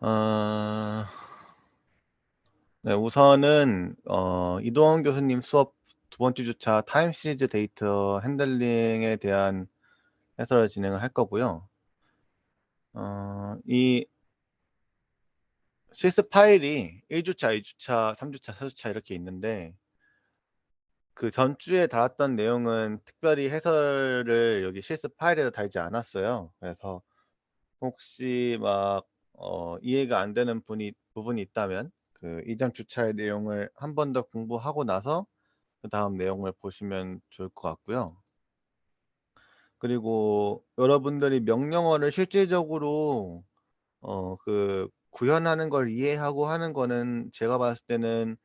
어 네, 우선은 이동원 교수님 수업 두 번째 주차 타임 시리즈 데이터 핸들링에 대한 해설을 진행을 할 거고요. 이 실습 파일이 1 주차, 2 주차, 3 주차, 4 주차 이렇게 있는데, 그 전주에 달았던 내용은 특별히 해설을 여기 실습 파일에다 달지 않았어요. 그래서 혹시 막 이해가 안 되는 부분이 있다면 그 이전 주차의 내용을 한 번 더 공부하고 나서 그다음 내용을 보시면 좋을 것 같고요. 그리고 여러분들이 명령어를 실질적으로 구현하는 걸 이해하고 하는 거는 제가 봤을 때는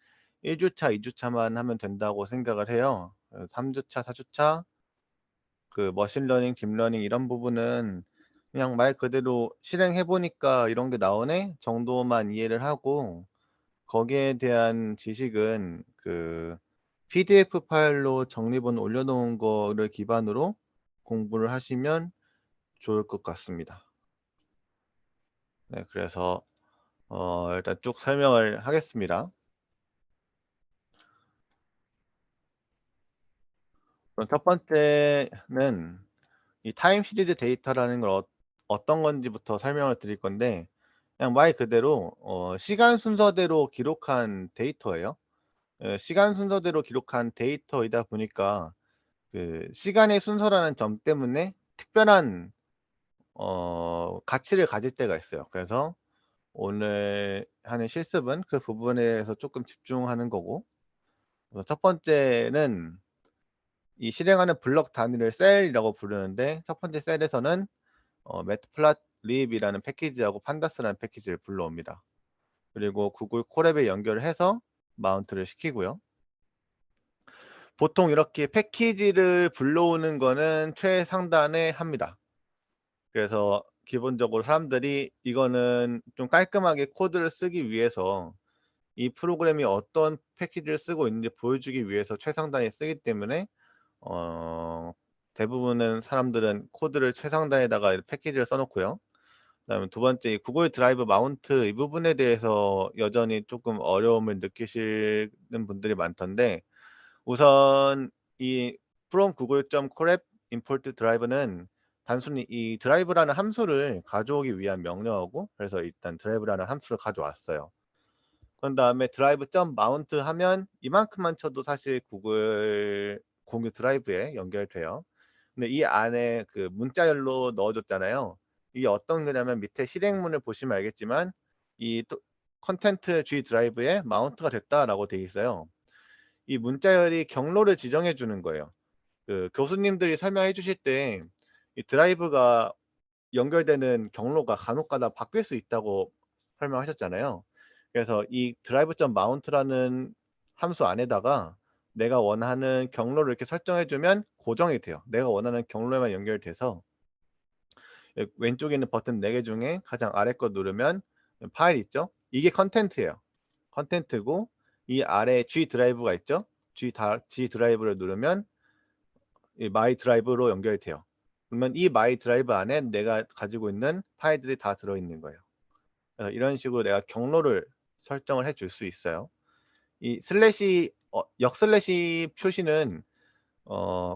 1 주차, 2 주차만 하면 된다고 생각을 해요. 3 주차, 4 주차 그 머신러닝, 딥러닝 이런 부분은 그냥 말 그대로 '실행해 보니까 이런 게 나오네.' 정도만 이해를 하고, 거기에 대한 지식은 그 PDF 파일로 정리본 올려 놓은 거를 기반으로 공부를 하시면 좋을 것 같습니다. 네, 그래서 일단 쭉 설명을 하겠습니다. 그럼 첫 번째는 이 타임 시리즈 데이터라는 걸 어떤 건지부터 설명을 드릴 건데, 그냥 말 그대로 시간 순서대로 기록한 데이터예요. 시간 순서대로 기록한 데이터이다 보니까 그 시간의 순서라는 점 때문에 특별한 가치를 가질 때가 있어요. 그래서 오늘 하는 실습은 그 부분에 대해서 쪼끔 집중하는 거고, 그래서 첫 번째는 이 실행하는 블록 단위를 셀이라고 부르는데, 첫 번째 셀에서는 matplotlib이라는 패키지하고 pandas 라는 패키지를 불러옵니다. 그리고 구글 콜앱에 연결을 해서 마운트를 시키고요. 보통 이렇게 패키지를 불러오는 거는 최상단에 합니다. 그래서 기본적으로 사람들이 이거는 좀 깔끔하게 코드를 쓰기 위해서, 이 프로그램이 어떤 패키지를 쓰고 있는지 보여주기 위해서 최상단에 쓰기 때문에 어 대부분은 사람들은 코드를 최상단에다가 이 패키지를 써 놓고요. 그다음에 두 번째, 이 구글 드라이브 마운트 이 부분에 대해서 여전히 쪼끔 어려움을 느끼시는 분들이 많던데, 우선 이 from google.colab import drive는 단순히 이 드라이브라는 함수를 가져오기 위한 명령어고, 그래서 일단 드라이브라는 함수를 가져왔어요. 그런 다음에 drive.mount 하면 이만큼만 쳐도 사실 구글 공유 드라이브에 연결돼요. 근데 이 안에 그 문자열로 넣어 줬잖아요. 이게 어떤 거냐면 밑에 실행문을 보시면 알겠지만 이 또 "컨텐트 G 드라이브에 마운트가 됐다."라고 돼 있어요. 이 문자열이 경로를 지정해 주는 거예요. 그 교수님들이 설명해 주실 때 이 드라이브가 연결되는 경로가 간혹 가다 바뀔 수 있다고 설명하셨잖아요. 그래서 이 drive.mount라는 함수 안에다가 내가 원하는 경로를 이렇게 설정해 주면 고정이 돼요. 내가 원하는 경로에만 연결돼서 왼쪽에 있는 버튼 4개 중에 가장 아래 거 누르면 파일 있죠? 이게 컨텐트예요. 컨텐트고, 이 아래에 G 드라이브가 있죠? G 드라이브를 누르면 이 마이 드라이브로 연결이 돼요. 그러면 이 마이 드라이브 안에 내가 가지고 있는 파일들이 다 들어 있는 거예요. 이런 식으로 내가 경로를 설정을 해줄 수 있어요. 이 슬래시 역슬래시 표시는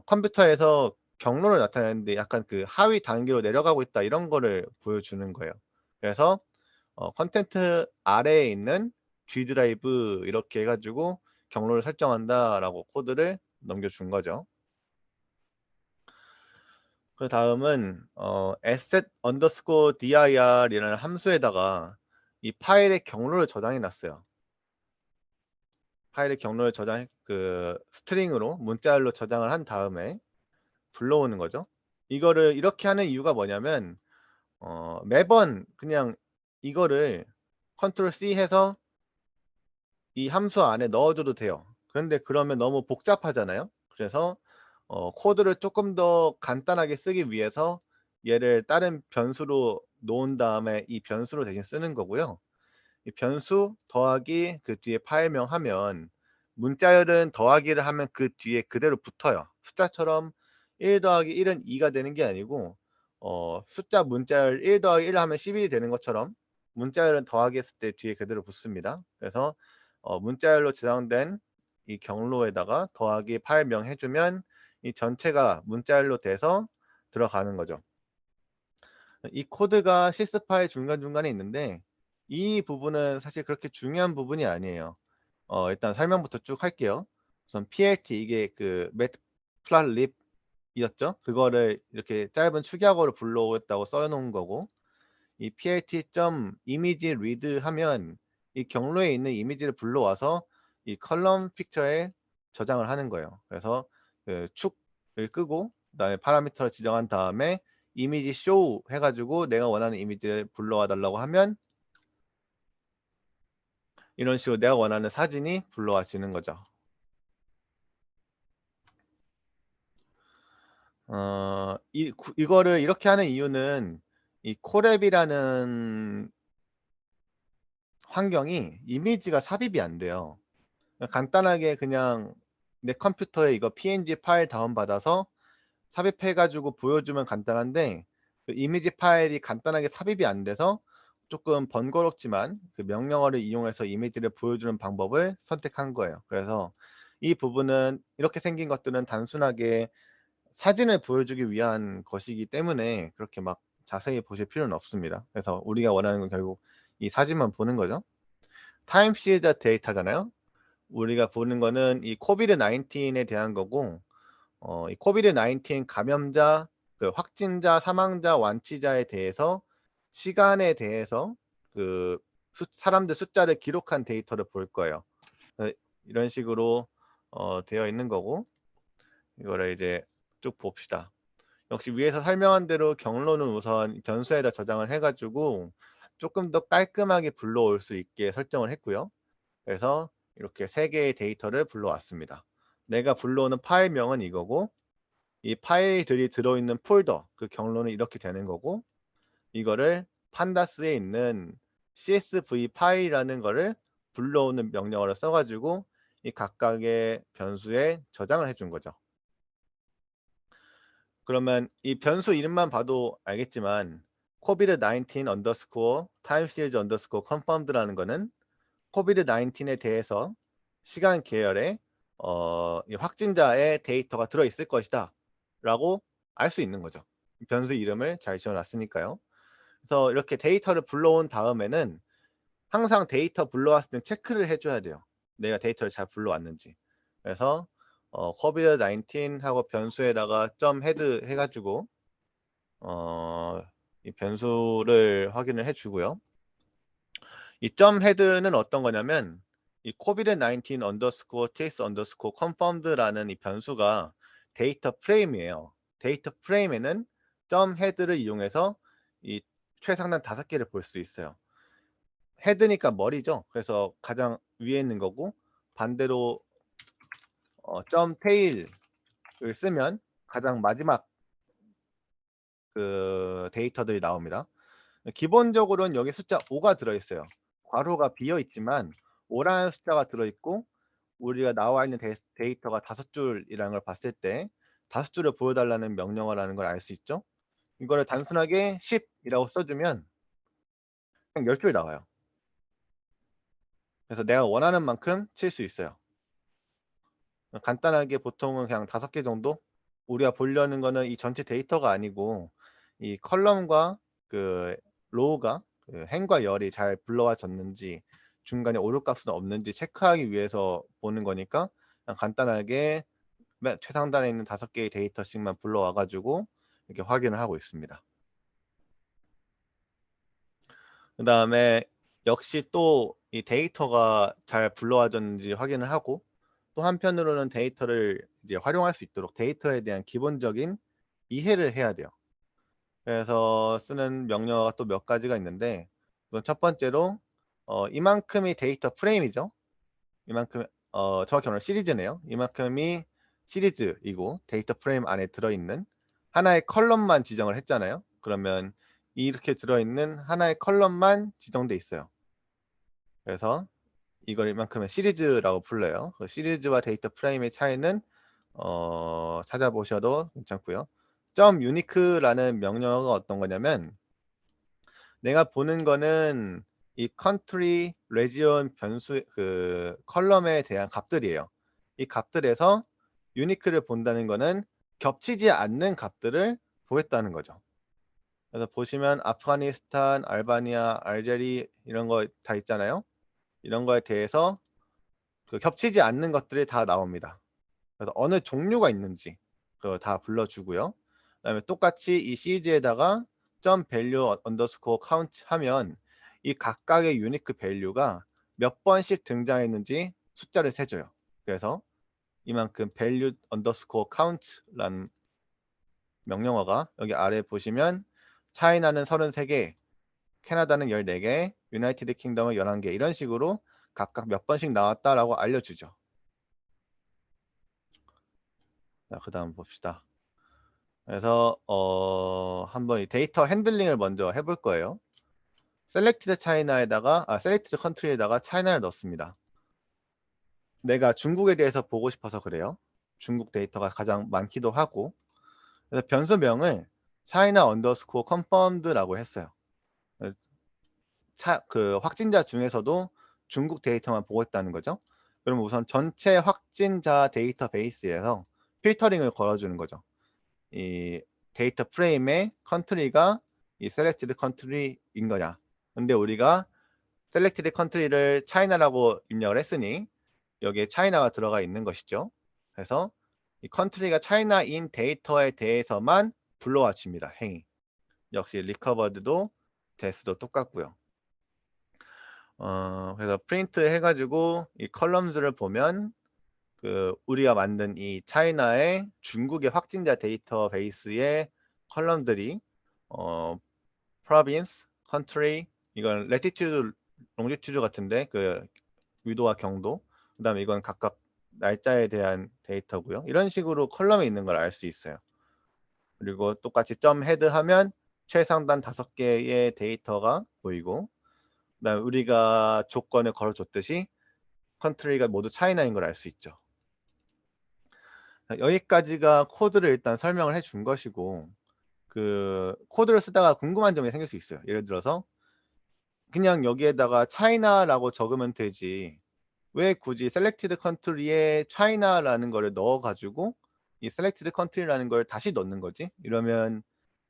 컴퓨터에서 경로를 나타내는데 약간 그 하위 단계로 내려가고 있다 이런 거를 보여주는 거예요. 그래서 컨텐트 아래에 있는 G 드라이브 이렇게 해 가지고 경로를 설정한다라고 코드를 넘겨준 거죠. 그다음은 asset underscore dir이라는 함수에다가 이 파일의 경로를 저장해 놨어요. 파일의 경로를 스트링으로 문자열로 저장을 한 다음에 불러오는 거죠. 이거를 이렇게 하는 이유가 뭐냐면 매번 그냥 이거를 컨트롤 C 해서 이 함수 안에 넣어 줘도 돼요. 그런데 그러면 너무 복잡하잖아요. 그래서 코드를 쪼끔 더 간단하게 쓰기 위해서 얘를 다른 변수로 놓은 다음에 이 변수로 대신 쓰는 거고요. 이 변수 더하기 그 뒤에 파일명 하면 문자열은 더하기를 하면 그 뒤에 그대로 붙어요. 숫자처럼 1 더하기 1은 2가 되는 게 아니고 숫자 문자열 1 더하기 1 하면 11이 되는 것처럼 문자열은 더하기 했을 때 뒤에 그대로 붙습니다. 그래서 문자열로 저장된 이 경로에다가 더하기 파일명 해주면 이 전체가 문자열로 돼서 들어가는 거죠. 이 코드가 sys 파일 중간중간에 있는데 이 부분은 사실 그렇게 중요한 부분이 아니에요. 일단 설명부터 쭉 할게요. 우선 plt 이게 그 matplotlib 이었죠. 그거를 이렇게 짧은 축약어로 불러오겠다고 써놓은 거고, 이 plt.image_read 하면 이 경로에 있는 이미지를 불러와서 이 컬럼 픽처에 저장을 하는 거예요. 그래서 그 축을 끄고 그다음에 파라미터를 지정한 다음에 이미지 show 해가지고 내가 원하는 이미지를 불러와 달라고 하면 이런 식으로 내가 원하는 사진이 불러와지는 거죠. 이거를 이렇게 하는 이유는 이 콜앱이라는 환경이 이미지가 삽입이 안 돼요. 간단하게 그냥 내 컴퓨터에 이거 png 파일 다운받아서 삽입해 가지고 보여주면 간단한데 그 이미지 파일이 간단하게 삽입이 안 돼서 조금 번거롭지만 그 명령어를 이용해서 이미지를 보여주는 방법을 선택한 거예요. 그래서 이 부분은 이렇게 생긴 것들은 단순하게 사진을 보여주기 위한 것이기 때문에 그렇게 막 자세히 보실 필요는 없습니다. 그래서 우리가 원하는 건 결국 이 사진만 보는 거죠. 타임 시리즈 데이터잖아요. 우리가 보는 거는 이 코비드 19에 대한 거고, 이 코비드 19 감염자, 그 확진자, 사망자, 완치자에 대해서 시간에 대해서 그 사람들 숫자를 기록한 데이터를 볼 거예요. 이런 식으로 되어 있는 거고, 이거를 이제 쭉 봅시다. 역시 위에서 설명한 대로 경로는 우선 변수에다 저장을 해가지고 조금 더 깔끔하게 불러올 수 있게 설정을 했고요. 그래서 이렇게 세 개의 데이터를 불러왔습니다. 내가 불러오는 파일명은 이거고, 이 파일들이 들어있는 폴더, 그 경로는 이렇게 되는 거고, 이거를 판다스에 있는 csv 파일이라는 거를 불러오는 명령어를 써가지고 이 각각의 변수에 저장을 해준 거죠. 그러면 이 변수 이름만 봐도 알겠지만 covid-19 underscore time series underscore confirmed라는 거는 covid-19에 대해서 시간 계열에 이 확진자의 데이터가 들어있을 것이다 라고 알 수 있는 거죠. 변수 이름을 잘 지어놨으니까요. 그래서 이렇게 데이터를 불러온 다음에는 항상 데이터 불러왔을 때 체크를 해줘야 돼요. 내가 데이터를 잘 불러왔는지. 그래서 covid-19 하고 변수에다가 점 헤드 해가지고 이 변수를 확인을 해주고요. 이 점 헤드는 어떤 거냐면 이 covid-19 underscore case underscore confirmed라는 이 변수가 데이터 프레임이에요. 데이터 프레임에는 점 헤드를 이용해서 이 최상단 5개를 볼 수 있어요. 헤드니까 머리죠. 그래서 가장 위에 있는 거고, 반대로 점 테일을 쓰면 가장 마지막 그 데이터들이 나옵니다. 기본적으로는 여기 숫자 5가 들어있어요. 괄호가 비어 있지만 5라는 숫자가 들어있고 우리가 나와 있는 데이터가 5줄이라는 걸 봤을 때 5줄을 보여달라는 명령어라는 걸 알 수 있죠. 이거를 단순하게 10이라고 써주면 그냥 10줄 나와요. 그래서 내가 원하는 만큼 칠 수 있어요. 간단하게 보통은 그냥 5개 정도? 우리가 보려는 거는 이 전체 데이터가 아니고 이 컬럼과 그 로우가 그 행과 열이 잘 불러와졌는지 중간에 오류값은 없는지 체크하기 위해서 보는 거니까 그냥 간단하게 맨 최상단에 있는 5개의 데이터씩만 불러와 가지고 이렇게 확인을 하고 있습니다. 그 다음에 역시 또 이 데이터가 잘 불러와졌는지 확인을 하고 또 한편으로는 데이터를 이제 활용할 수 있도록 데이터에 대한 기본적인 이해를 해야 돼요. 그래서 쓰는 명령어가 또 몇 가지가 있는데 우선 첫 번째로 이만큼이 데이터 프레임이죠. 이만큼 정확히 말하면 시리즈네요. 이만큼이 시리즈이고 데이터 프레임 안에 들어있는 하나의 컬럼만 지정을 했잖아요. 그러면 이렇게 들어있는 하나의 컬럼만 지정돼 있어요. 그래서 이걸 이만큼의 시리즈라고 불러요. 그 시리즈와 데이터 프레임의 차이는 찾아보셔도 괜찮고요. 점 유니크라는 명령어가 어떤 거냐면 내가 보는 거는 이 country, region 변수 그 컬럼에 대한 값들이에요. 이 값들에서 유니크를 본다는 거는 겹치지 않는 값들을 보겠다는 거죠. 그래서 보시면 아프가니스탄, 알바니아, 알제리 이런 거 다 있잖아요. 이런 거에 대해서 그 겹치지 않는 것들이 다 나옵니다. 그래서 어느 종류가 있는지 그거 다 불러주고요. 그다음에 똑같이 이 시리즈에다가 점 value underscore count 하면 이 각각의 유니크 밸류가 몇 번씩 등장했는지 숫자를 세줘요. 그래서 이만큼 value underscore count라는 명령어가 여기 아래 보시면 차이나는 33개, 캐나다는 14개, 유나이티드 킹덤은 11개 이런 식으로 각각 몇 번씩 나왔다라고 알려주죠. 자, 그 다음 봅시다. 그래서 한번 이 데이터 핸들링을 먼저 해볼 거예요. 셀렉티드 차이나에다가 셀렉티드 컨트리에다가 차이나를 넣습니다. 내가 중국에 대해서 보고 싶어서 그래요. 중국 데이터가 가장 많기도 하고. 그래서 변수명을 차이나 언더스코어 컨펌드라고 했어요. 그 확진자 중에서도 중국 데이터만 보고 있다는 거죠. 그럼 우선 전체 확진자 데이터베이스에서 필터링을 걸어주는 거죠. 이 데이터 프레임의 컨트리가 이 셀렉티드 컨트리인 거냐. 근데 우리가 셀렉티드 컨트리를 차이나라고 입력을 했으니 여기에 차이나가 들어가 있는 것이죠. 그래서 이 컨트리가 차이나인 데이터에 대해서만 불러와 줍니다. 행위. 역시 리커버드도 데스도 똑같고요. 그래서 프린트 해가지고 이 컬럼즈를 보면 그 우리가 만든 이 차이나의 중국의 확진자 데이터베이스의 컬럼들이 province, country, 이건 latitude, longitude 같은데 그 위도와 경도, 그다음에 이건 각각 날짜에 대한 데이터고요. 이런 식으로 컬럼에 있는 걸 알 수 있어요. 그리고 똑같이 점 헤드하면 최상단 5개의 데이터가 보이고, 그다음에 우리가 조건을 걸어줬듯이 컨트리가 모두 차이나인 걸 알 수 있죠. 여기까지가 코드를 일단 설명을 해준 것이고, 그 코드를 쓰다가 궁금한 점이 생길 수 있어요. 예를 들어서 그냥 여기에다가 차이나라고 적으면 되지 왜 굳이 selected country에 차이나라는 거를 넣어 가지고 이 selected country라는 걸 다시 넣는 거지? 이러면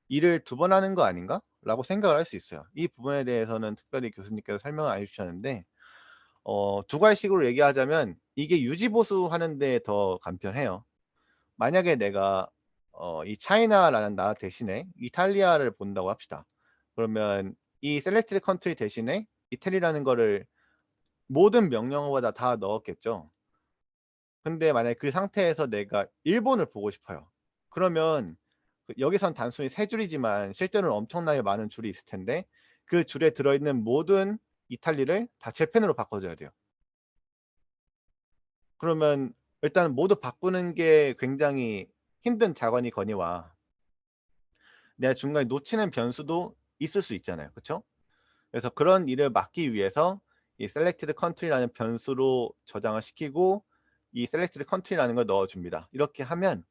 일을 2번 하는 거 아닌가? 라고 생각을 할 수 있어요. 이 부분에 대해서는 특별히 교수님께서 설명을 안 해주셨는데 2가지식으로 얘기하자면 이게 유지보수 하는 데 더 간편해요. 만약에 내가 이 차이나라는 나라 대신에 이탈리아를 본다고 합시다. 그러면 이 selected country 대신에 이태리라는 거를 모든 명령어마다 다 넣었겠죠. 근데 만약에 그 상태에서 내가 일본을 보고 싶어요. 그러면 여기선 단순히 3줄이지만 실제로는 엄청나게 많은 줄이 있을 텐데 그 줄에 들어있는 모든 이탈리를 다 재팬으로 바꿔줘야 돼요. 그러면 일단 모두 바꾸는 게 굉장히 힘든 작업이거니와 내가 중간에 놓치는 변수도 있을 수 있잖아요. 그렇죠? 그래서 그런 일을 막기 위해서 이 selected country라는 변수로 저장을 시키고 이 selected country라는 걸 넣어줍니다. 이렇게 하면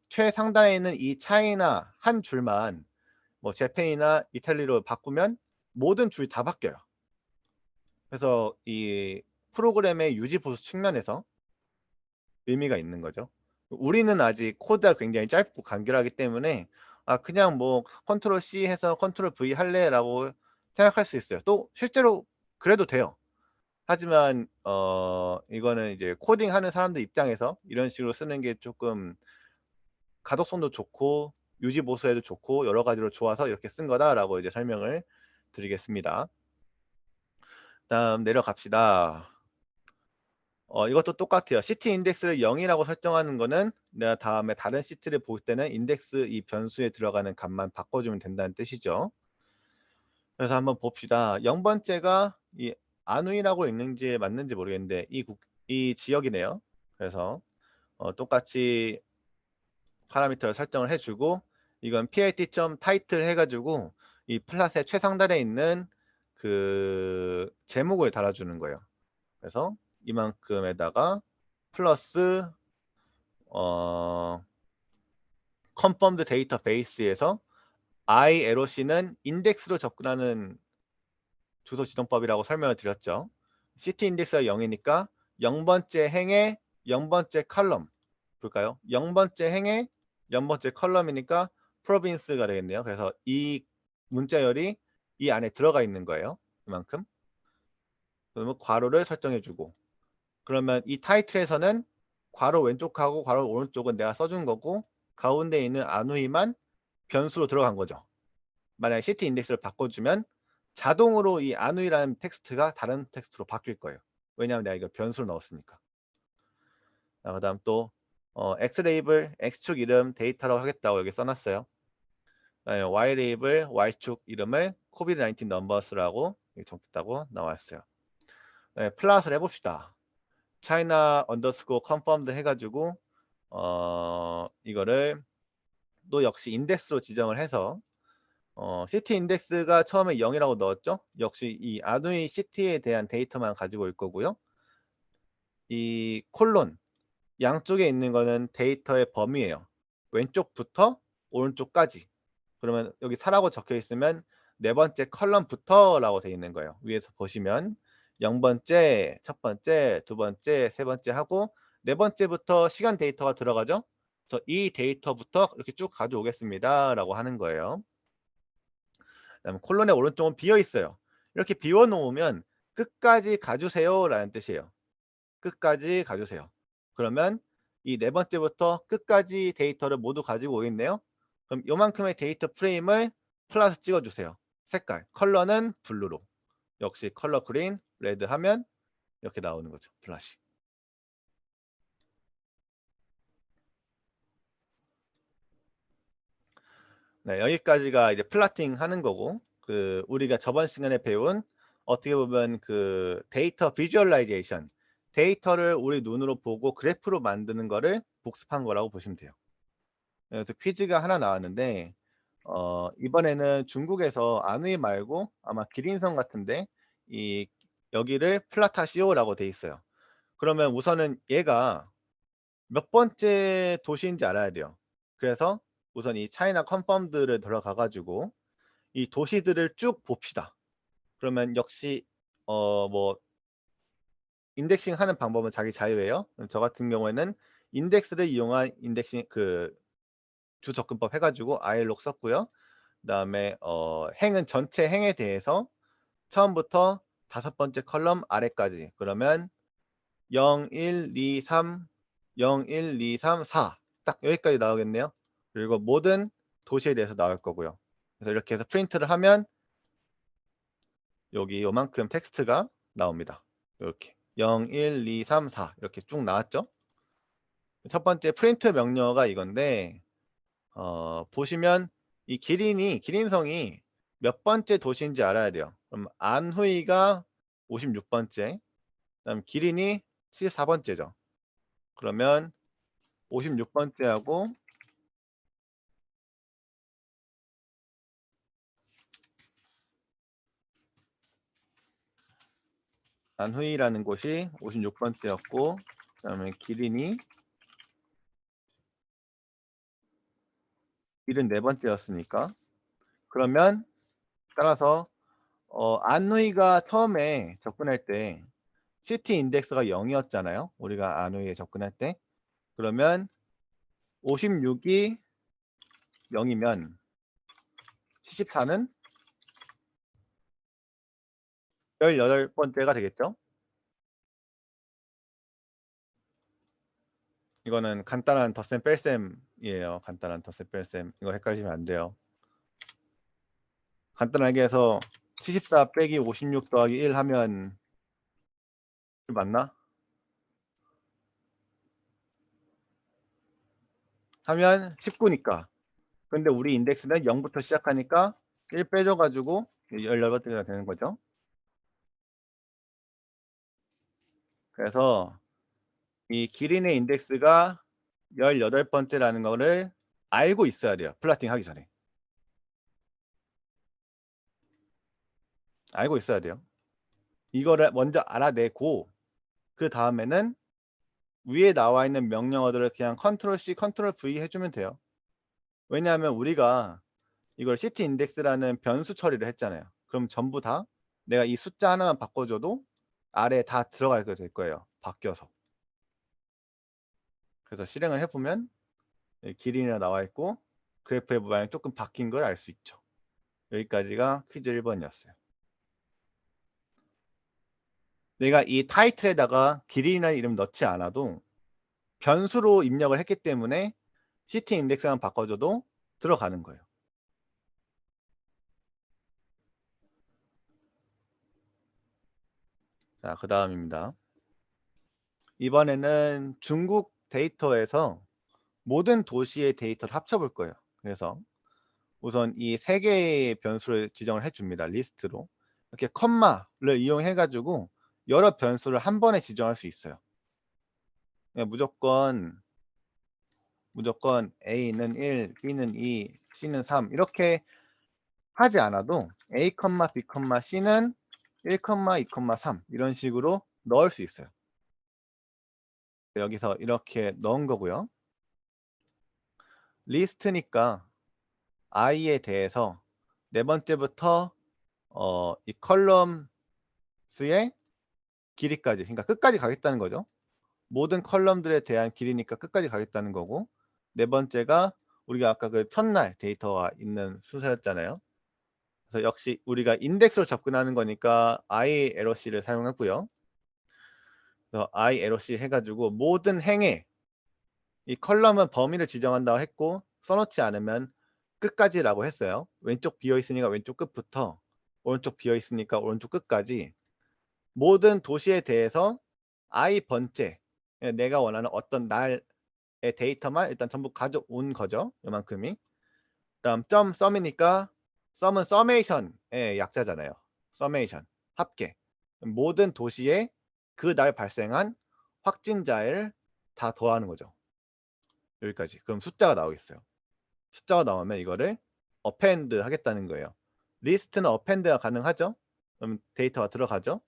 최상단에 있는 이 차이나 한 줄만 뭐 재팬이나 이탈리로 바꾸면 모든 줄이 다 바뀌어요. 그래서 이 프로그램의 유지 보수 측면에서 의미가 있는 거죠. 우리는 아직 코드가 굉장히 짧고 간결하기 때문에 그냥 뭐 컨트롤 C 해서 컨트롤 V 할래라고 생각할 수 있어요. 또 실제로 그래도 돼요. 하지만 이거는 이제 코딩하는 사람들 입장에서 이런 식으로 쓰는 게 조금 가독성도 좋고 유지 보수에도 좋고 여러 가지로 좋아서 이렇게 쓴 거다라고 이제 설명을 드리겠습니다. 다음 내려갑시다. 이것도 똑같아요. 시티 인덱스를 0이라고 설정하는 거는 내가 다음에 다른 시티를 볼 때는 인덱스 이 변수에 들어가는 값만 바꿔주면 된다는 뜻이죠. 그래서 한번 봅시다. 0번째가 이 안우이라고 읽는지 맞는지 모르겠는데 이 지역이네요. 그래서 똑같이 파라미터를 설정을 해주고 이건 plt.title 해가지고 이 플랫의 최상단에 있는 그 제목을 달아주는 거예요. 그래서 이만큼에다가 플러스 confirmed 데이터베이스에서 ILOC는 인덱스로 접근하는 주소 지정법이라고 설명을 드렸죠. CT 인덱스가 0이니까 0번째 행의 0번째 컬럼 볼까요? 0번째 행의 0번째 컬럼이니까 프로빈스가 되겠네요. 그래서 이 문자열이 이 안에 들어가 있는 거예요. 그만큼. 그러면 괄호를 설정해 주고, 그러면 이 타이틀에서는 괄호 왼쪽하고 괄호 오른쪽은 내가 써준 거고, 가운데 있는 안우이만 변수로 들어간 거죠. 만약에 CT 인덱스를 바꿔주면 자동으로 이 안우이라는 텍스트가 다른 텍스트로 바뀔 거예요. 왜냐하면 내가 이걸 변수로 넣었으니까. 그 다음 또 X 레이블 X축 이름 데이터라고 하겠다고 여기 써놨어요. Y 레이블 Y축 이름을 COVID-19 넘버스라고 적겠다고 나왔어요. 플랫을 해봅시다. 차이나 언더스코어 컨펌드 해가지고 이거를 또 역시 인덱스로 지정을 해서 CT 인덱스가 처음에 0이라고 넣었죠. 역시 이 아두이 CT에 대한 데이터만 가지고 올 거고요. 이 콜론 양쪽에 있는 거는 데이터의 범위예요. 왼쪽부터 오른쪽까지. 그러면 여기 4라고 적혀 있으면 네 번째 컬럼부터라고 되어 있는 거예요. 위에서 보시면 0번째, 첫 번째, 두 번째, 세 번째 하고 네 번째부터 시간 데이터가 들어가죠. 그래서 이 데이터부터 이렇게 쭉 가져오겠습니다 라고 하는 거예요. 그다음에 콜론의 오른쪽은 비어 있어요. 이렇게 비워 놓으면 끝까지 가주세요 라는 뜻이에요. 끝까지 가주세요. 그러면 이 네 번째부터 끝까지 데이터를 모두 가지고 오겠네요. 그럼 요만큼의 데이터 프레임을 플러스 찍어주세요. 색깔, 컬러는 블루로. 역시 컬러 그린, 레드 하면 이렇게 나오는 거죠. 플러시. 네, 여기까지가 이제 플라팅 하는 거고, 우리가 저번 시간에 배운 어떻게 보면 데이터 비주얼라이제이션, 데이터를 우리 눈으로 보고 그래프로 만드는 거를 복습한 거라고 보시면 돼요. 그래서 퀴즈가 하나 나왔는데 이번에는 중국에서 안의 말고 아마 기린성 같은데 이 여기를 플라타시오라고 돼 있어요. 그러면 우선은 얘가 몇 번째 도시인지 알아야 돼요. 그래서 우선 이 차이나 컨펌드를 들어가 가지고 이 도시들을 쭉 봅시다. 그러면 역시 뭐 인덱싱 하는 방법은 자기 자유예요. 저 같은 경우에는 인덱스를 이용한 인덱싱 주접근법 해가지고 아일록 썼고요. 그다음에 행은 전체 행에 대해서 처음부터 다섯 번째 컬럼 아래까지 그러면 0, 1, 2, 3, 0, 1, 2, 3, 4 딱 여기까지 나오겠네요. 그리고 모든 도시에 대해서 나올 거고요. 그래서 이렇게 해서 프린트를 하면 여기 요만큼 텍스트가 나옵니다. 이렇게 0, 1, 2, 3, 4 이렇게 쭉 나왔죠. 첫 번째 프린트 명령어가 이건데 보시면 이 기린성이 몇 번째 도시인지 알아야 돼요. 그럼 안후이가 56번째, 그다음 기린이 74번째죠. 그러면 56번째하고 안후이라는 곳이 56번째였고, 그다음에 기린이 74번째였으니까 그러면 따라서 안후이가 처음에 접근할 때 CT 인덱스가 0이었잖아요. 우리가 안후이에 접근할 때. 그러면 56이 0이면 74는 18번째가 되겠죠. 이거는 간단한 덧셈 뺄셈이에요. 간단한 덧셈 뺄셈. 이거 헷갈리시면 안 돼요. 간단하게 해서 74 빼기 56 더하기 1 하면 맞나? 하면 19니까. 근데 우리 인덱스는 0부터 시작하니까 1 빼줘가지고 18번째가 되는 거죠. 그래서 이 기린의 인덱스가 18번째라는 거를 알고 있어야 돼요. 플라팅 하기 전에. 알고 있어야 돼요. 이거를 먼저 알아내고 그 다음에는 위에 나와 있는 명령어들을 그냥 컨트롤 C, 컨트롤 V 해주면 돼요. 왜냐하면 우리가 이걸 시티 인덱스라는 변수 처리를 했잖아요. 그럼 전부 다 내가 이 숫자 하나만 바꿔줘도 아래에 다 들어가게 될 거예요. 바뀌어서. 그래서 실행을 해보면 기린이라 나와 있고 그래프의 모양이 조금 바뀐 걸 알 수 있죠. 여기까지가 퀴즈 1번이었어요. 내가 이 타이틀에다가 기린이라는 이름 넣지 않아도 변수로 입력을 했기 때문에 시티 인덱스만 바꿔줘도 들어가는 거예요. 자, 그 다음입니다. 이번에는 중국 데이터에서 모든 도시의 데이터를 합쳐볼 거예요. 그래서 우선 이 세 개의 변수를 지정을 해줍니다. 리스트로. 이렇게 컴마를 이용해 가지고 여러 변수를 한 번에 지정할 수 있어요. 무조건 A는 1, B는 2, C는 3 이렇게 하지 않아도 A, B, C는 1, 2, 3 이런 식으로 넣을 수 있어요. 여기서 이렇게 넣은 거고요. 리스트니까 I에 대해서 네 번째부터 이 컬럼스의 길이까지, 그러니까 끝까지 가겠다는 거죠. 모든 컬럼들에 대한 길이니까 끝까지 가겠다는 거고, 네 번째가 우리가 아까 그 첫날 데이터가 있는 순서였잖아요. 그래서 역시 우리가 인덱스로 접근하는 거니까 ILOC를 사용했고요. 그래서 ILOC 해가지고 모든 행에 이 컬럼은 범위를 지정한다고 했고 써놓지 않으면 끝까지라고 했어요. 왼쪽 비어 있으니까 왼쪽 끝부터, 오른쪽 비어 있으니까 오른쪽 끝까지 모든 도시에 대해서 I 번째 내가 원하는 어떤 날의 데이터만 일단 전부 가져온 거죠. 요만큼이. 다음 점 썸이니까 썸은 서메이션의 약자잖아요. 서메이션 합계. 모든 도시에 그 날 발생한 확진자를 다 더하는 거죠. 여기까지. 그럼 숫자가 나오겠어요. 숫자가 나오면 이거를 어펜드 하겠다는 거예요. 리스트는 어펜드가 가능하죠. 그럼 데이터가 들어가죠.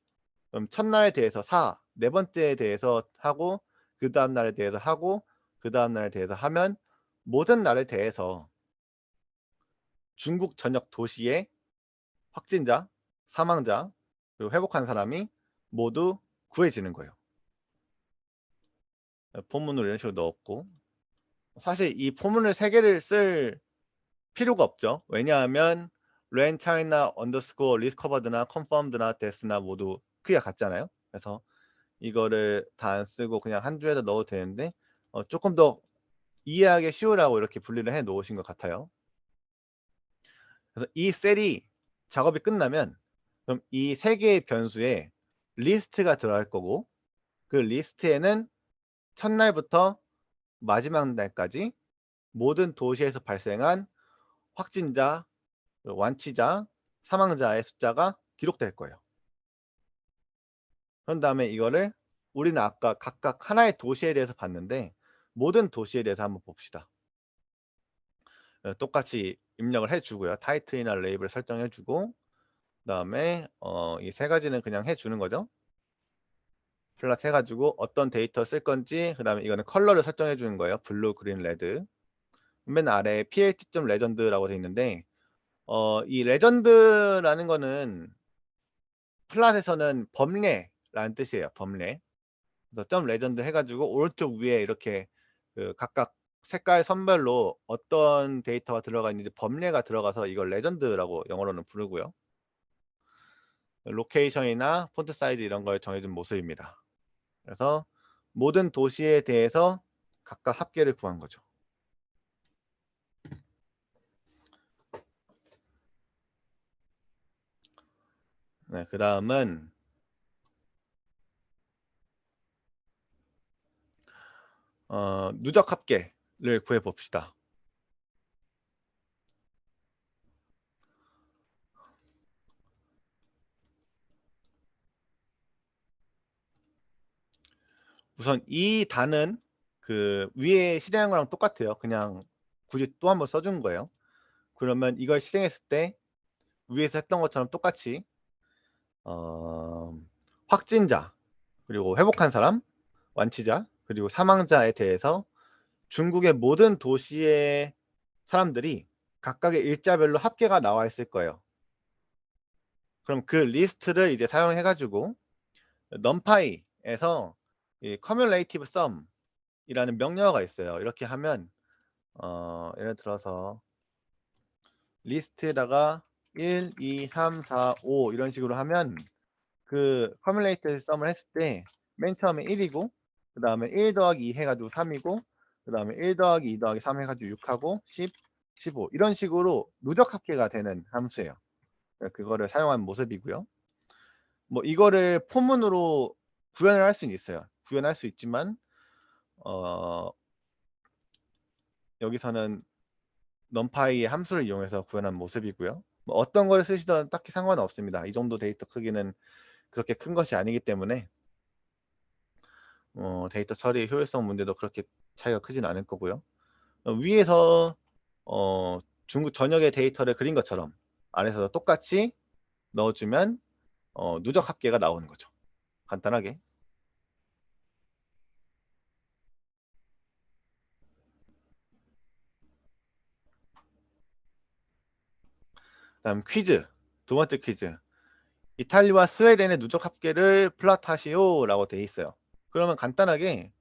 그럼 첫날에 대해서 4, 네 번째에 대해서 하고 그 다음 날에 대해서 하고 그 다음 날에 대해서 하면 모든 날에 대해서 중국 전역 도시의 확진자, 사망자, 그리고 회복한 사람이 모두 구해지는 거예요. 포문을 이런 식으로 넣었고, 사실 이 포문을 3개를 쓸 필요가 없죠. 왜냐하면 len china underscore discovered나 confirmed나 death나 모두 크기가 같잖아요. 그래서 이거를 다 안 쓰고 그냥 한 줄에다 넣어도 되는데 조금 더 이해하기 쉬우라고 이렇게 분리를 해 놓으신 것 같아요. 그래서 이 셀이 작업이 끝나면 그럼 이 3개의 변수에 리스트가 들어갈 거고 그 리스트에는 첫날부터 마지막 날까지 모든 도시에서 발생한 확진자, 완치자, 사망자의 숫자가 기록될 거예요. 그런 다음에 이거를 우리는 아까 각각 하나의 도시에 대해서 봤는데 모든 도시에 대해서 한번 봅시다. 똑같이 입력을 해주고요. 타이틀이나 레이블 설정해주고 그다음에 이 3가지는 그냥 해주는 거죠. 플러스 해가지고 어떤 데이터 쓸 건지 그다음에 이거는 컬러를 설정해 주는 거예요. 블루, 그린, 레드. 맨 아래에 plt.legend라고 되어 있는데 이 레전드라는 거는 플랫에서는 범례라는 뜻이에요. 범례. 그래서 점 레전드 해가지고 오른쪽 위에 이렇게 그 각각 색깔 선별로 어떤 데이터가 들어가 있는지 범례가 들어가서 이걸 레전드라고 영어로는 부르고요. 로케이션이나 폰트 사이즈 이런 걸 정해준 모습입니다. 그래서 모든 도시에 대해서 각각 합계를 구한 거죠. 네, 그 다음은 누적 합계를 구해 봅시다. 우선 이 단은 그 위에 실행한 거랑 똑같아요. 그냥 굳이 또 한번 써준 거예요. 그러면 이걸 실행했을 때 위에서 했던 것처럼 똑같이 확진자 그리고 회복한 사람, 완치자 그리고 사망자에 대해서 중국의 모든 도시의 사람들이 각각의 일자별로 합계가 나와 있을 거예요. 그럼 그 리스트를 이제 사용해 가지고 numpy에서 이 cumulative sum 이라는 명령어가 있어요. 이렇게 하면 예를 들어서 리스트에다가 1, 2, 3, 4, 5 이런 식으로 하면 그 cumulative sum을 했을 때 맨 처음에 1이고 그다음에 1 더하기 2 해 가지고 3이고 그다음에 1 더하기 2 더하기 3 해 가지고 6하고 10, 15 이런 식으로 누적 합계가 되는 함수예요. 그거를 사용한 모습이고요. 뭐 이거를 포문으로 구현을 할 수는 있어요. 구현할 수 있지만 어 여기서는 numpy의 함수를 이용해서 구현한 모습이고요. 뭐 어떤 걸 쓰시든 딱히 상관은 없습니다. 이 정도 데이터 크기는 그렇게 큰 것이 아니기 때문에 데이터 처리 효율성 문제도 그렇게 차이가 크진 않을 거고요. 위에서 중국 전역의 데이터를 그린 것처럼 아래에서 똑같이 넣어주면 누적 합계가 나오는 거죠. 간단하게. 다음 퀴즈. 두 번째 퀴즈. 이탈리아와 스웨덴의 누적 합계를 플롯하시오라고 되어 있어요. 그러면 간단하게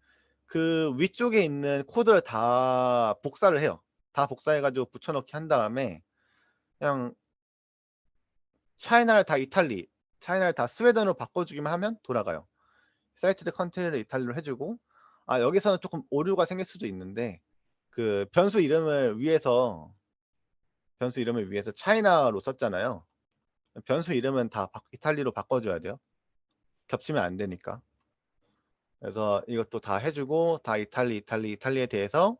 그 위쪽에 있는 코드를 다 복사를 해요. 다 복사해 가지고 붙여넣기 한 다음에 그냥 차이나를 다 이탈리, 차이나를 다 스웨덴으로 바꿔주기만 하면 돌아가요. 사이트드 컨트리를 이탈리아로 해주고 여기서는 조금 오류가 생길 수도 있는데 그 변수 이름을 위해서 차이나로 썼잖아요. 변수 이름은 다 이탈리로 바꿔줘야 돼요. 겹치면 안 되니까. 그래서 이것도 다 해주고 다 이탈리에 대해서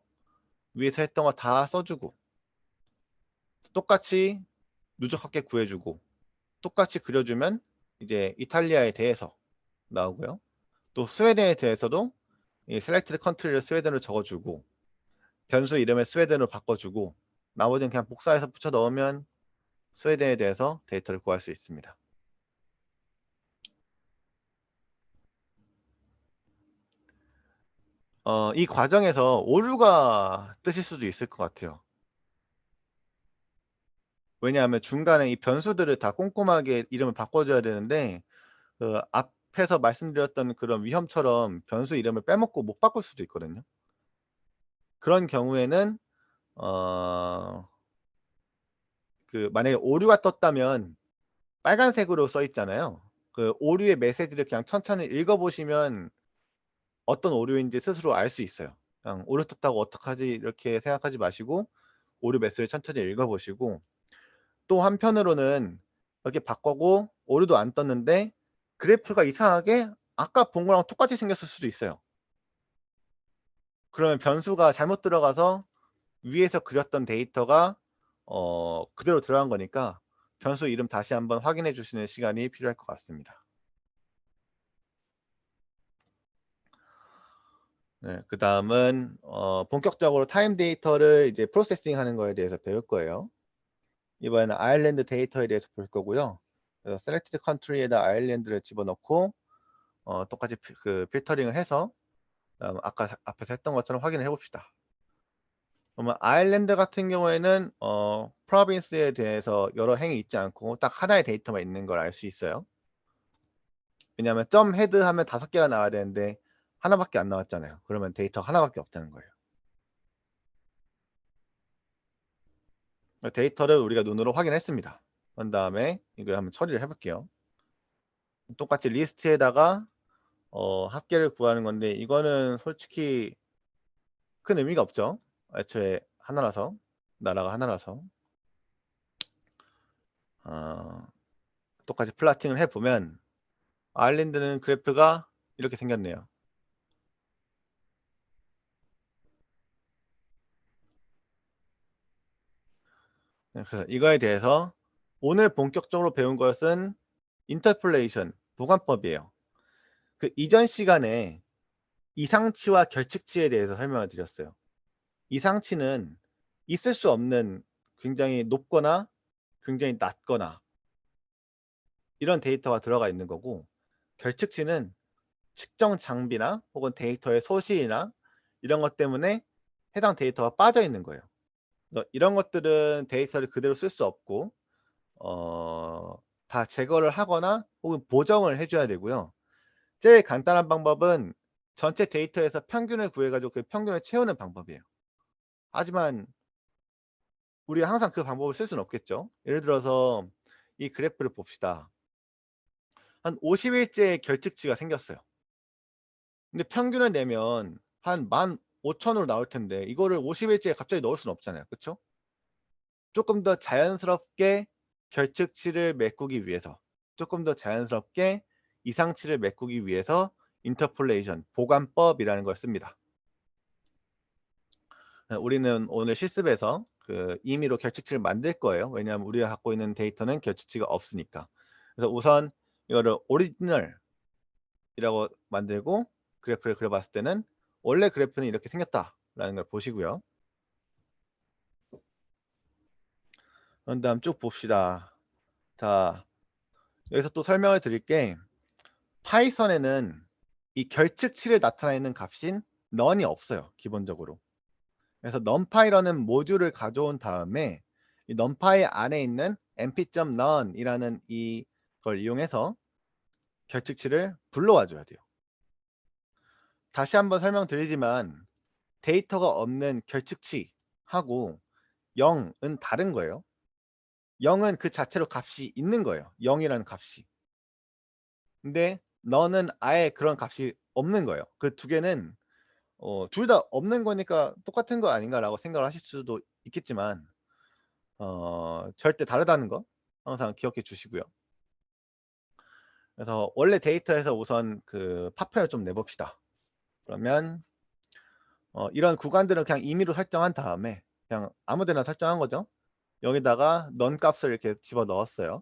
위에서 했던 거 다 써주고 똑같이 누적 합계 구해주고 똑같이 그려주면 이제 이탈리아에 대해서 나오고요. 또 스웨덴에 대해서도 이 셀렉티드 컨트리를 스웨덴으로 적어주고 변수 이름을 스웨덴으로 바꿔주고 나머지는 그냥 복사해서 붙여 넣으면 스웨덴에 대해서 데이터를 구할 수 있습니다. 이 과정에서 오류가 뜨실 수도 있을 것 같아요. 왜냐하면 중간에 이 변수들을 다 꼼꼼하게 이름을 바꿔줘야 되는데 그 앞에서 말씀드렸던 그런 위험처럼 변수 이름을 빼먹고 못 바꿀 수도 있거든요. 그런 경우에는 어, 그 만약에 오류가 떴다면 빨간색으로 써 있잖아요. 그 오류의 메시지를 그냥 천천히 읽어보시면 어떤 오류인지 스스로 알 수 있어요. 그냥 오류 떴다고 어떡하지 이렇게 생각하지 마시고 오류 메시지를 천천히 읽어보시고 또 한편으로는 이렇게 바꾸고 오류도 안 떴는데 그래프가 이상하게 아까 본 거랑 똑같이 생겼을 수도 있어요. 그러면 변수가 잘못 들어가서 위에서 그렸던 데이터가 그대로 들어간 거니까 변수 이름 다시 한번 확인해 주시는 시간이 필요할 것 같습니다. 네, 그 다음은 본격적으로 타임 데이터를 이제 프로세싱 하는 거에 대해서 배울 거예요. 이번에는 아일랜드 데이터에 대해서 볼 거고요. 그래서 셀렉티드 컨트리에다 아일랜드를 집어넣고 똑같이 그 필터링을 해서 아까 앞에서 했던 것처럼 확인을 해봅시다. 그러면 아일랜드 같은 경우에는 프로빈스에 대해서 여러 행이 있지 않고 딱 하나의 데이터만 있는 걸 알 수 있어요. 왜냐하면 점 헤드 하면 5개가 나와야 되는데 하나밖에 안 나왔잖아요. 그러면 데이터 하나밖에 없다는 거예요. 데이터를 우리가 눈으로 확인했습니다. 그런 다음에 이걸 한번 처리를 해볼게요. 똑같이 리스트에다가 합계를 구하는 건데 이거는 솔직히 큰 의미가 없죠. 애초에 하나라서 나라가 하나라서 똑같이 플라팅을 해보면 아일랜드는 그래프가 이렇게 생겼네요. 네, 그래서 이거에 대해서 오늘 본격적으로 배운 것은 인터폴레이션, 보관법이에요. 그 이전 시간에 이상치와 결측치에 대해서 설명을 드렸어요. 이상치는 있을 수 없는 굉장히 높거나 굉장히 낮거나 이런 데이터가 들어가 있는 거고 결측치는 측정 장비나 혹은 데이터의 소실이나 이런 것 때문에 해당 데이터가 빠져 있는 거예요. 그래서 이런 것들은 데이터를 그대로 쓸 수 없고 다 제거를 하거나 혹은 보정을 해 줘야 되고요. 제일 간단한 방법은 전체 데이터에서 평균을 구해 가지고 그 평균을 채우는 방법이에요. 하지만 우리가 항상 그 방법을 쓸 수는 없겠죠. 예를 들어서 이 그래프를 봅시다. 한 50 일째 결측치가 생겼어요. 근데 평균을 내면 한 15,000 으로 나올 텐데 이거를 50 일째에 갑자기 넣을 수는 없잖아요. 그쵸? 쪼끔 더 자연스럽게 결측치를 메꾸기 위해서, 쪼끔 더 자연스럽게 이상치를 메꾸기 위해서 인터폴레이션, 보관법이라는 걸 씁니다. 우리는 오늘 실습에서 그 임의로 결측치를 만들 거예요. 왜냐하면 우리가 갖고 있는 데이터는 결측치가 없으니까. 그래서 우선 이거를 오리지널이라고 만들고 그래프를 그려 봤을 때는 원래 그래프는 이렇게 생겼다라는 걸 보시고요. 그런 다음 쭉 봅시다. 자, 여기서 또 설명을 드릴게, 파이썬에는 이 결측치를 나타내는 값인 none이 없어요, 기본적으로. 그래서 numpy라는 모듈을 가져온 다음에 이 numpy 안에 있는 np.none이라는 이걸 이용해서 결측치를 불러와 줘야 돼요. 다시 한번 설명드리지만 데이터가 없는 결측치하고 0은 다른 거예요. 0은 그 자체로 값이 있는 거예요, 0이라는 값이. 근데 none은 아예 그런 값이 없는 거예요. 그 두 개는 둘 다 없는 거니까 똑같은 거 아닌가라고 생각을 하실 수도 있겠지만 절대 다르다는 거 항상 기억해 주시고요. 그래서 원래 데이터에서 우선 그 파편을 좀 내봅시다. 그러면 이런 구간들은 그냥 임의로 설정한 다음에 그냥 아무 데나 설정한 거죠. 여기다가 넌 값을 이렇게 집어 넣었어요.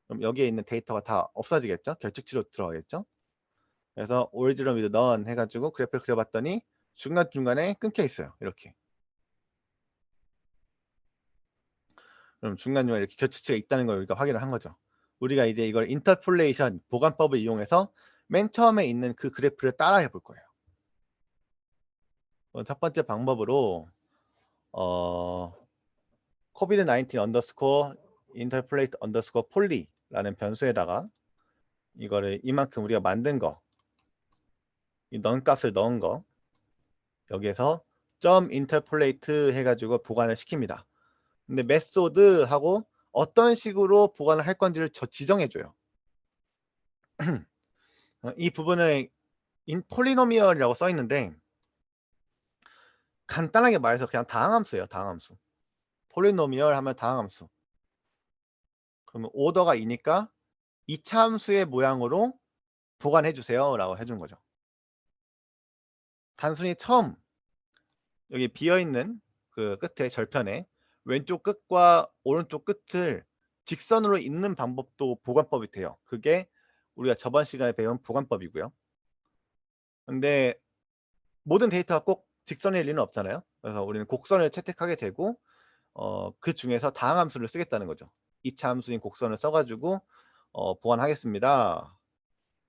그럼 여기에 있는 데이터가 다 없어지겠죠. 결측치로 들어가겠죠. 그래서 오리지널 위드 넌 해가지고 그래프를 그려봤더니 중간중간에 끊겨 있어요. 이렇게. 그럼 중간중간에 이렇게 결측치가 있다는 걸 우리가 확인을 한 거죠. 우리가 이제 이걸 인터폴레이션 보관법을 이용해서 맨 처음에 있는 그 그래프를 따라해 볼 거예요. 첫 번째 방법으로 covid-19 언더스코어 인터폴레이트 언더스코어 폴리라는 변수에다가 이거를 이만큼 우리가 만든 거, 이 넌 값을 넣은 거 여기에서 점 인터폴레이트 해가지고 보관을 시킵니다. 근데 메소드 하고 어떤 식으로 보관을 할 건지를 지정해 줘요. 이 부분을 인 폴리노미얼이라고 써 있는데 간단하게 말해서 그냥 다항함수예요. 다항함수. 폴리노미얼 하면 다항함수. 그러면 오더가 2니까 2차 함수의 모양으로 보관해 주세요 라고 해준 거죠. 단순히 처음 여기 비어있는 그 끝에 절편에 왼쪽 끝과 오른쪽 끝을 직선으로 잇는 방법도 보관법이 돼요. 그게 우리가 저번 시간에 배운 보관법이고요. 근데 모든 데이터가 꼭 직선일 리는 없잖아요. 그래서 우리는 곡선을 채택하게 되고 그 중에서 다항함수를 쓰겠다는 거죠. 2차 함수인 곡선을 써가지고 보관하겠습니다.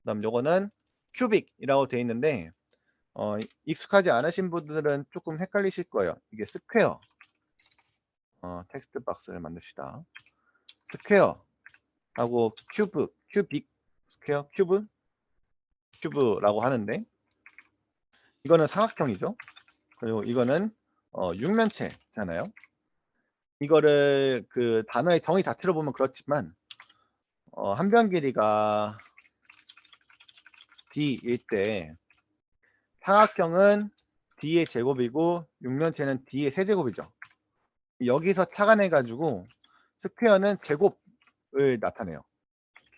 그다음 요거는 큐빅이라고 되어 있는데 익숙하지 않으신 분들은 조금 헷갈리실 거예요. 이게 스퀘어, 텍스트 박스를 만듭시다. 스퀘어 하고 큐브, 큐빅, 스퀘어, 큐브, 큐브라고 하는데 이거는 삼각형이죠. 그리고 이거는 육면체잖아요. 이거를 그 단어의 정의 자체로 보면 그렇지만 한 변 길이가 d일 때 사각형은 d의 제곱이고 육면체는 d의 세제곱이죠. 여기서 착안해 가지고 스퀘어는 제곱을 나타내요.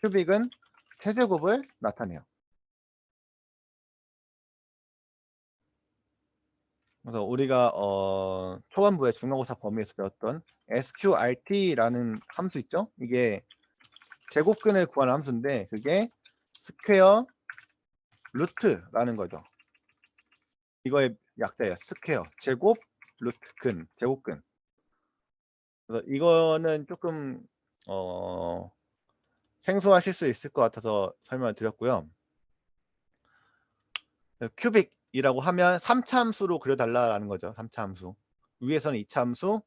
큐빅은 세제곱을 나타내요. 그래서 우리가 초반부에 중간고사 범위에서 배웠던 sqrt라는 함수 있죠? 이게 제곱근을 구하는 함수인데 그게 스퀘어 루트라는 거죠. 이거의 약자예요. 스퀘어 제곱 루트 근 제곱근. 그래서 이거는 조금 생소하실 수 있을 것 같아서 설명을 드렸고요. 큐빅이라고 하면 3차 함수로 그려달라는 거죠. 3차 함수. 위에서는 2차 함수,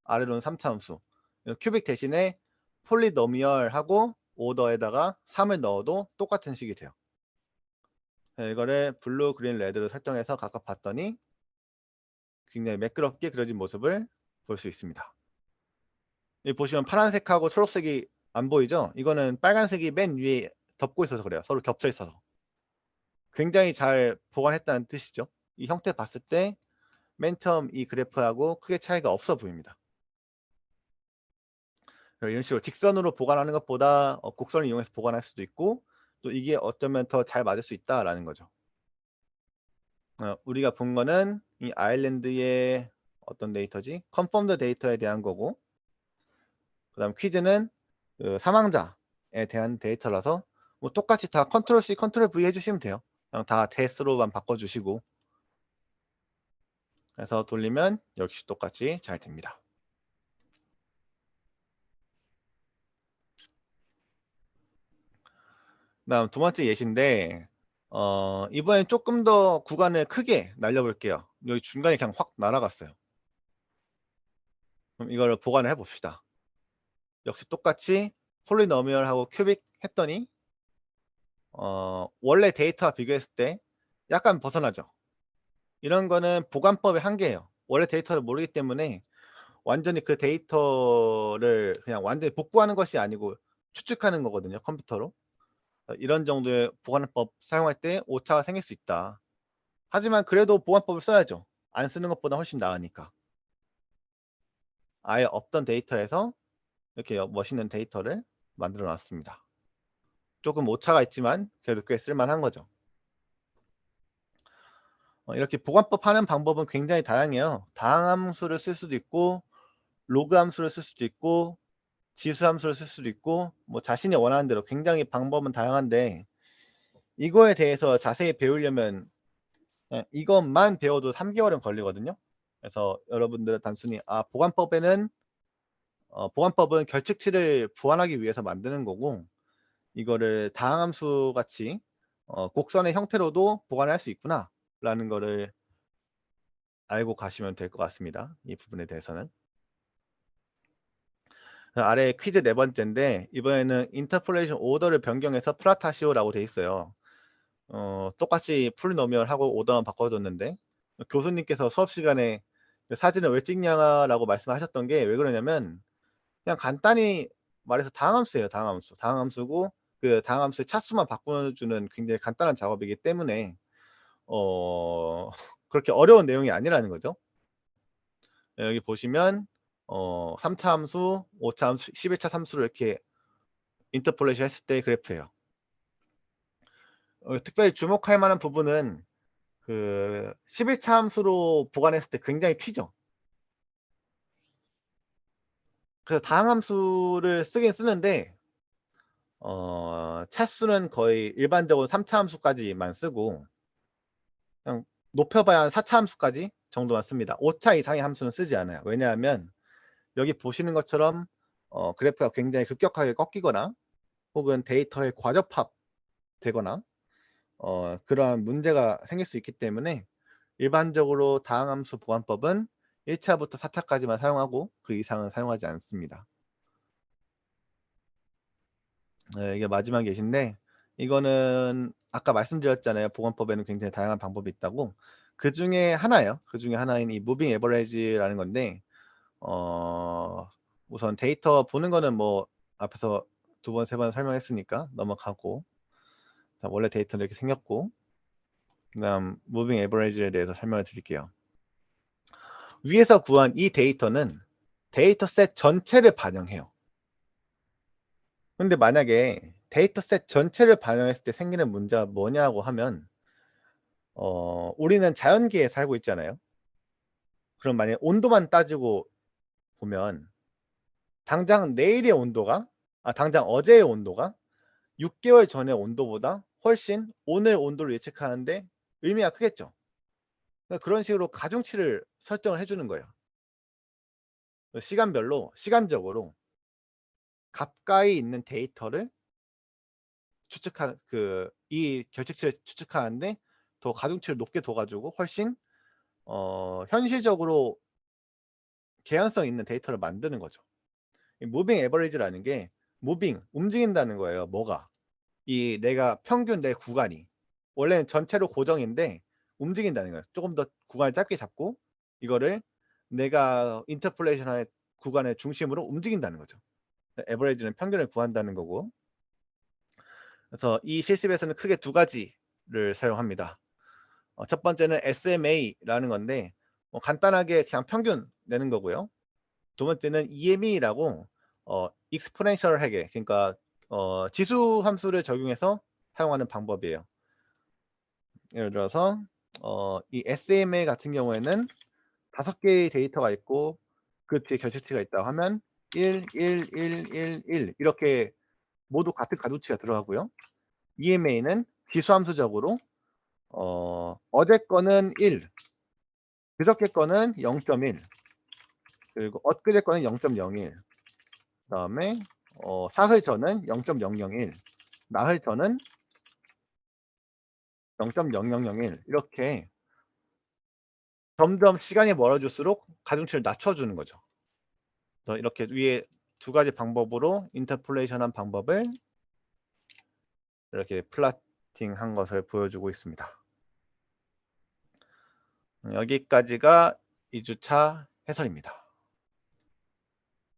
아래로는 3차 함수. 큐빅 대신에 폴리노미얼하고 오더에다가 3을 넣어도 똑같은 식이 돼요. 이거를 블루, 그린, 레드로 설정해서 각각 봤더니 굉장히 매끄럽게 그려진 모습을 볼 수 있습니다. 여기 보시면 파란색하고 초록색이 안 보이죠? 이거는 빨간색이 맨 위에 덮고 있어서 그래요. 서로 겹쳐 있어서. 굉장히 잘 보관했다는 뜻이죠. 이 형태 봤을 때 맨 처음 이 그래프하고 크게 차이가 없어 보입니다. 이런 식으로 직선으로 보관하는 것보다 곡선을 이용해서 보관할 수도 있고, 또 이게 어쩌면 더 잘 맞을 수 있다라는 거죠. 우리가 본 거는 이 아일랜드의 어떤 데이터지? 컨펌드 데이터에 대한 거고, 그 다음 퀴즈는 그 사망자에 대한 데이터라서 뭐 똑같이 다 컨트롤 C, 컨트롤 V 해주시면 돼요. 그냥 다 데스로만 바꿔주시고, 해서 돌리면 역시 똑같이 잘 됩니다. 다음 두 번째 예시인데, 이번엔 조금 더 구간을 크게 날려볼게요. 여기 중간에 그냥 확 날아갔어요. 그럼 이거를 보관을 해봅시다. 역시 똑같이 폴리노미얼하고 큐빅 했더니 원래 데이터와 비교했을 때 약간 벗어나죠. 이런 거는 보관법의 한계예요. 원래 데이터를 모르기 때문에 완전히 그 데이터를 그냥 완전히 복구하는 것이 아니고 추측하는 거거든요, 컴퓨터로. 이런 정도의 보관법 사용할 때 오차가 생길 수 있다. 하지만 그래도 보관법을 써야죠. 안 쓰는 것보다 훨씬 나으니까. 아예 없던 데이터에서 이렇게 멋있는 데이터를 만들어 놨습니다. 조금 오차가 있지만 그래도 꽤 쓸만한 거죠. 이렇게 보관법 하는 방법은 굉장히 다양해요. 다항함수를 쓸 수도 있고, 로그 함수를 쓸 수도 있고, 지수 함수를 쓸 수도 있고, 뭐 자신이 원하는 대로 굉장히 방법은 다양한데, 이거에 대해서 자세히 배우려면 이것만 배워도 3개월은 걸리거든요. 그래서 여러분들은 단순히 보관법은 결측치를 보완하기 위해서 만드는 거고, 이거를 다항함수 같이 곡선의 형태로도 보관할 수 있구나 라는 거를 알고 가시면 될 것 같습니다. 이 부분에 대해서는. 아래 퀴즈 네 번째인데, 이번에는 인터폴레이션 오더를 변경해서 플라타시오라고 돼 있어요. 똑같이 폴리노미얼하고 오더만 바꿔줬는데, 교수님께서 수업 시간에 사진을 왜 찍냐라고 말씀하셨던 게 왜 그러냐면, 그냥 간단히 말해서 다항함수예요. 다항함수. 다항함수고, 그 다항함수의 차수만 바꿔주는 굉장히 간단한 작업이기 때문에 그렇게 어려운 내용이 아니라는 거죠. 여기 보시면 3차 함수, 5차 함수, 11차 함수를 이렇게 인터폴레이션 했을 때 그래프예요. 특별히 주목할 만한 부분은 그 11차 함수로 보관했을 때 굉장히 튀죠. 그래서 다항함수를 쓰긴 쓰는데 차수는 거의 일반적으로 3차 함수까지만 쓰고, 그냥 높여봐야 한 4차 함수까지 정도만 씁니다. 5차 이상의 함수는 쓰지 않아요. 왜냐하면 여기 보시는 것처럼 그래프가 굉장히 급격하게 꺾이거나 혹은 데이터의 과접합 되거나 그러한 문제가 생길 수 있기 때문에 일반적으로 다항함수 보관법은 1차부터 4차까지만 사용하고 그 이상은 사용하지 않습니다. 이게 마지막 예시인데, 이거는 아까 말씀드렸잖아요. 보관법에는 굉장히 다양한 방법이 있다고. 그 중에 하나예요. 그 중에 하나인 이 무빙 에버리지라는 건데, 우선 데이터 보는 거는 뭐 앞에서 두 번, 세 번 설명했으니까 넘어가고, 원래 데이터는 이렇게 생겼고, 그다음 무빙 에버리지에 대해서 설명을 드릴게요. 위에서 구한 이 데이터는 데이터셋 전체를 반영해요. 근데 만약에 데이터셋 전체를 반영했을 때 생기는 문제가 뭐냐고 하면 우리는 자연계에 살고 있잖아요. 그럼 만약에 온도만 따지고 보면 당장 내일의 온도가 당장 어제의 온도가 6개월 전의 온도보다 훨씬 오늘 온도를 예측하는데 의미가 크겠죠. 그러니까 그런 식으로 가중치를 설정을 해주는 거예요. 시간별로 시간적으로 가까이 있는 데이터를 추측한 이 결측치를 추측하는데 더 가중치를 높게 둬가지고 훨씬 현실적으로 개연성 있는 데이터를 만드는 거죠. 이 무빙 에버리지라는 게 무빙 움직인다는 거예요. 뭐가 이 내가 평균 내 구간이 원래는 전체로 고정인데 움직인다는 거예요. 조금 더 구간을 짧게 잡고 이거를 내가 인터폴레이션할 구간의 중심으로 움직인다는 거죠. 에버리지는 평균을 구한다는 거고. 그래서 이 실습에서는 크게 두 가지를 사용합니다. 첫 번째는 SMA라는 건데 간단하게 그냥 평균 내는 거고요. 두 번째는 EME라고 익스포넨셜 회계, 그러니까 지수 함수를 적용해서 사용하는 방법이에요. 예를 들어서 이 SMA 같은 경우에는 5개의 데이터가 있고 그 뒤에 결집치가 있다고 하면 1, 1, 1, 1, 1 이렇게 모두 같은 가중치가 들어가고요. EMA는 지수함수적으로 어제 거는 1, 그저께 거는 0.1, 그리고 엊그제 거는 0.01, 그다음에 사흘 전은 0.001, 나흘 전은 0.0001 이렇게 점점 시간이 멀어질수록 가중치를 낮춰주는 거죠. 그래서 이렇게 위에 두 가지 방법으로 인터폴레이션한 방법을 이렇게 플라팅한 것을 보여주고 있습니다. 여기까지가 2주차 해설입니다.